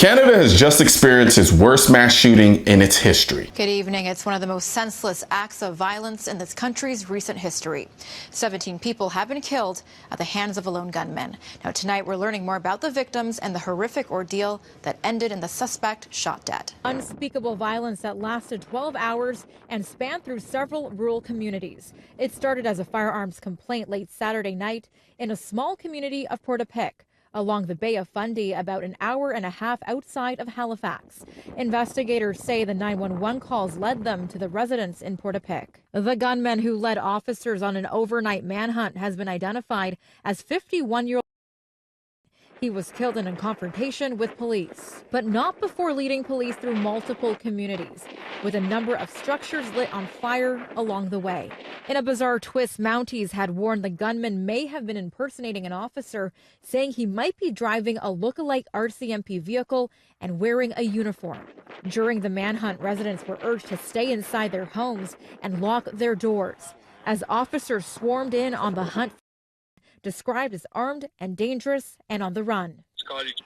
Canada has just experienced its worst mass shooting in its history. Good evening. It's one of the most senseless acts of violence in this country's recent history. 17 people have been killed at the hands of a lone gunman. Now, tonight, we're learning more about the victims and the horrific ordeal that ended in the suspect shot dead. Unspeakable violence that lasted 12 hours and spanned through several rural communities. It started as a firearms complaint late Saturday night in a small community of Portapique, along the Bay of Fundy, about an hour and a half outside of Halifax. Investigators say the 911 calls led them to the residence in Portapique. The gunman who led officers on an overnight manhunt has been identified as 51-year-old. He was killed in a confrontation with police, but not before leading police through multiple communities, with a number of structures lit on fire along the way. In a bizarre twist, Mounties had warned the gunman may have been impersonating an officer, saying he might be driving a look-alike RCMP vehicle and wearing a uniform. During the manhunt, residents were urged to stay inside their homes and lock their doors, as officers swarmed in on the hunt, described as armed and dangerous and on the run.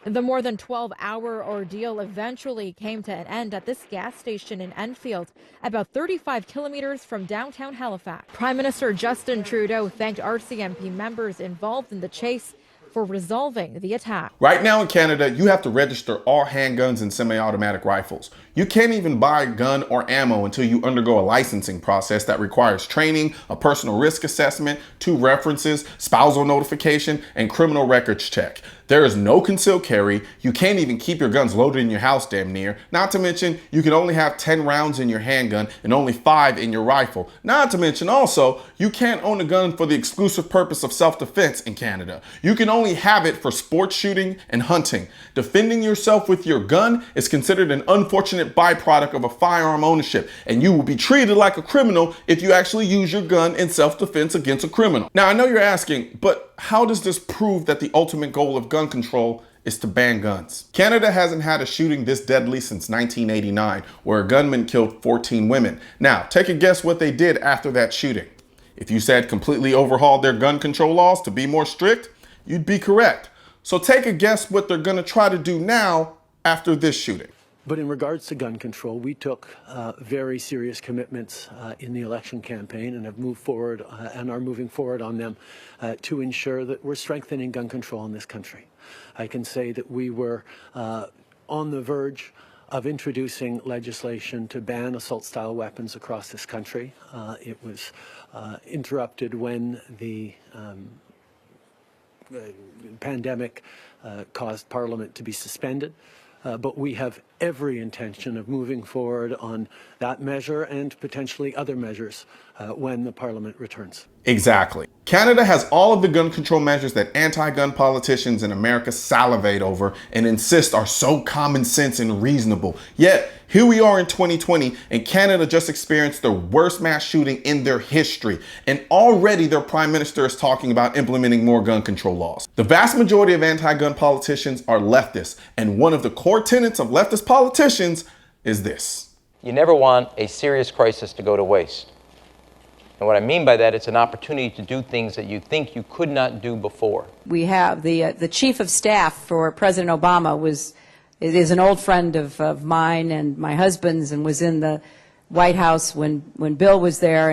The more than 12-hour ordeal eventually came to an end at this gas station in Enfield, about 35 kilometers from downtown Halifax. Prime Minister Justin Trudeau thanked RCMP members involved in the chase for resolving the attack. Right now in Canada, you have to register all handguns and semi-automatic rifles. You can't even buy a gun or ammo until you undergo a licensing process that requires training, a personal risk assessment, 2 references, spousal notification, and criminal records check. There is no concealed carry. You can't even keep your guns loaded in your house damn near. Not to mention, you can only have 10 rounds in your handgun and only 5 in your rifle. Not to mention also, you can't own a gun for the exclusive purpose of self-defense in Canada. You can only have it for sports shooting and hunting. Defending yourself with your gun is considered an unfortunate byproduct of a firearm ownership, and you will be treated like a criminal if you actually use your gun in self-defense against a criminal. Now, I know you're asking, but how does this prove that the ultimate goal of gun control is to ban guns? Canada hasn't had a shooting this deadly since 1989, where a gunman killed 14 women. Now, take a guess what they did after that shooting. If you said completely overhauled their gun control laws to be more strict, you'd be correct. So take a guess what they're gonna try to do now after this shooting. But in regards to gun control, we took very serious commitments in the election campaign and have moved forward and are moving forward on them to ensure that we're strengthening gun control in this country. I can say that we were on the verge of introducing legislation to ban assault-style weapons across this country. It was interrupted when the pandemic caused Parliament to be suspended. But we have every intention of moving forward on that measure and potentially other measures when the Parliament returns. Exactly. Canada has all of the gun control measures that anti-gun politicians in America salivate over and insist are so common sense and reasonable. Yet, here we are in 2020, and Canada just experienced the worst mass shooting in their history. And already their prime minister is talking about implementing more gun control laws. The vast majority of anti-gun politicians are leftists, and one of the core tenets of leftist politicians is this: you never want a serious crisis to go to waste. And what I mean by that, it's an opportunity to do things that you think you could not do before. We have the chief of staff for President Obama is an old friend of mine and my husband's, and was in the White House when Bill was there,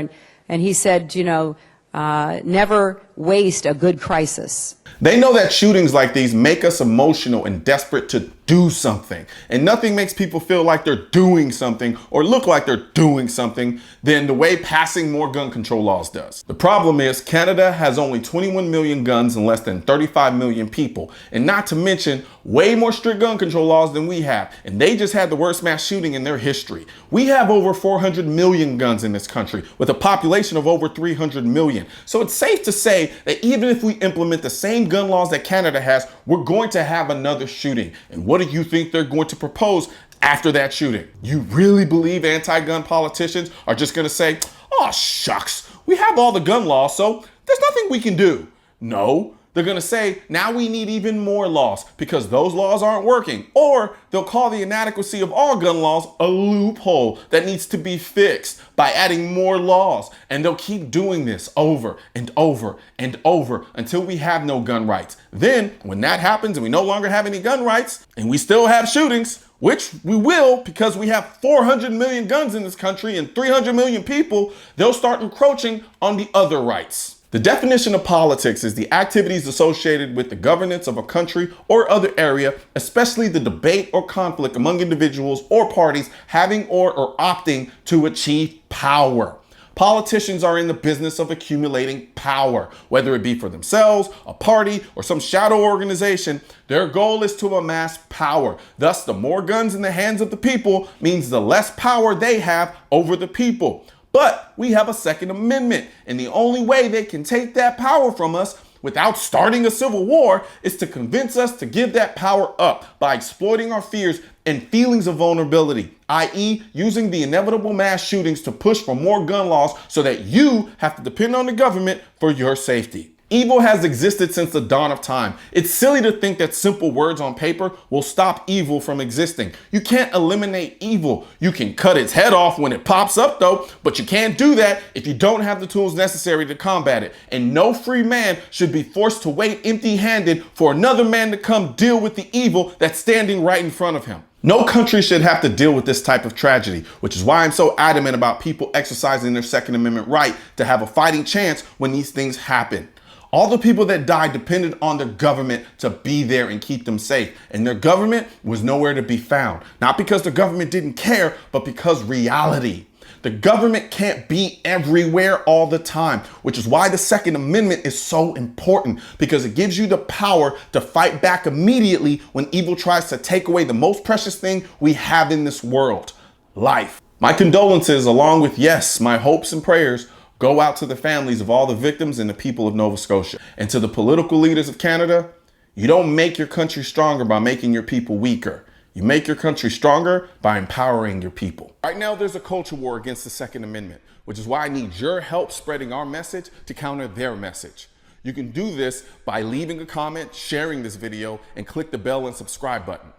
and he said, you know, never waste a good crisis. They know that shootings like these make us emotional and desperate to do something. And nothing makes people feel like they're doing something or look like they're doing something than the way passing more gun control laws does. The problem is Canada has only 21 million guns and less than 35 million people. And not to mention way more strict gun control laws than we have. And they just had the worst mass shooting in their history. We have over 400 million guns in this country with a population of over 300 million. So it's safe to say that even if we implement the same gun laws that Canada has, we're going to have another shooting. And what do you think they're going to propose after that shooting? You really believe anti-gun politicians are just going to say, oh, shucks, we have all the gun laws, so there's nothing we can do? No, They're going to say, now we need even more laws because those laws aren't working. Or they'll call the inadequacy of all gun laws a loophole that needs to be fixed by adding more laws. And they'll keep doing this over and over and over until we have no gun rights. Then when that happens and we no longer have any gun rights and we still have shootings, which we will because we have 400 million guns in this country and 300 million people, they'll start encroaching on the other rights. The definition of politics is the activities associated with the governance of a country or other area, especially the debate or conflict among individuals or parties having or opting to achieve power. Politicians are in the business of accumulating power, whether it be for themselves, a party, or some shadow organization. Their goal is to amass power. Thus, the more guns in the hands of the people means the less power they have over the people. But we have a Second Amendment, and the only way they can take that power from us without starting a civil war is to convince us to give that power up by exploiting our fears and feelings of vulnerability, i.e. using the inevitable mass shootings to push for more gun laws so that you have to depend on the government for your safety. Evil has existed since the dawn of time. It's silly to think that simple words on paper will stop evil from existing. You can't eliminate evil. You can cut its head off when it pops up though, but you can't do that if you don't have the tools necessary to combat it. And no free man should be forced to wait empty-handed for another man to come deal with the evil that's standing right in front of him. No country should have to deal with this type of tragedy, which is why I'm so adamant about people exercising their Second Amendment right to have a fighting chance when these things happen. All the people that died depended on the government to be there and keep them safe. And their government was nowhere to be found. Not because the government didn't care, but because reality. The government can't be everywhere all the time, which is why the Second Amendment is so important, because it gives you the power to fight back immediately when evil tries to take away the most precious thing we have in this world, life. My condolences, along with, yes, my hopes and prayers, go out to the families of all the victims and the people of Nova Scotia. And to the political leaders of Canada, you don't make your country stronger by making your people weaker. You make your country stronger by empowering your people. Right now, there's a culture war against the Second Amendment, which is why I need your help spreading our message to counter their message. You can do this by leaving a comment, sharing this video, and click the bell and subscribe button.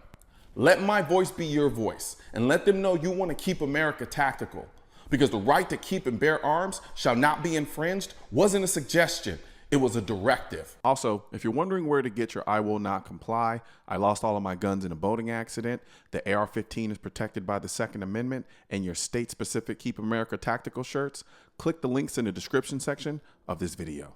Let my voice be your voice, and let them know you want to keep America tactical. Because the right to keep and bear arms shall not be infringed wasn't a suggestion, it was a directive. Also, if you're wondering where to get your I will not comply, I lost all of my guns in a boating accident, the AR-15 is protected by the Second Amendment, and your state-specific Keep America Tactical shirts, click the links in the description section of this video.